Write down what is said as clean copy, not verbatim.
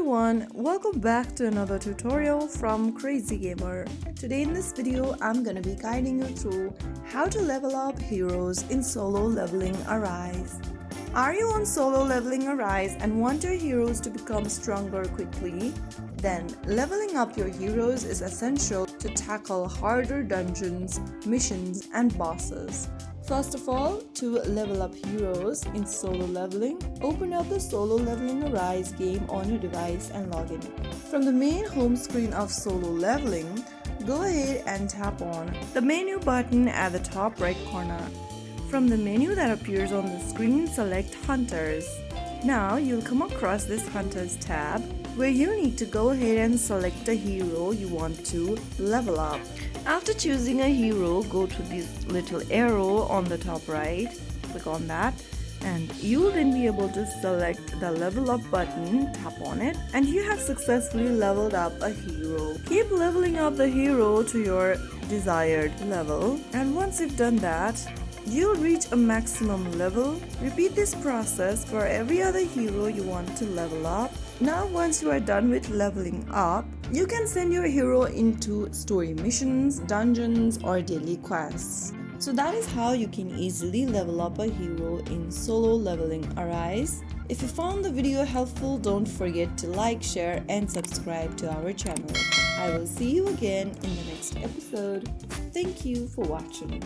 everyone, welcome back to another tutorial from Crazy Gamer. Today in this video, I'm gonna be guiding you through how to level up heroes in Solo Leveling Arise. Are you on Solo Leveling Arise and want your heroes to become stronger quickly? Then leveling up your heroes is essential to tackle harder dungeons, missions, and bosses. First of all, to level up heroes in Solo Leveling, open up the Solo Leveling Arise game on your device and log in. From the main home screen of Solo Leveling, go ahead and tap on the menu button at the top right corner. From the menu that appears on the screen, select Hunters. Now you'll come across this Hunters tab where you need to go ahead and select a hero you want to level up. After choosing a hero, go to this little arrow on the top right, click on that, and you will then be able to select the level up button, tap on it, and you have successfully leveled up a hero. Keep leveling up the hero to your desired level, and once you've done that, you'll reach a maximum level. Repeat this process for every other hero you want to level up. Now once you are done with leveling up, you can send your hero into story missions, dungeons, or daily quests. So that is how you can easily level up a hero in Solo Leveling Arise. If you found the video helpful, don't forget to like, share, and subscribe to our channel. I will see you again in the next episode. Thank you for watching.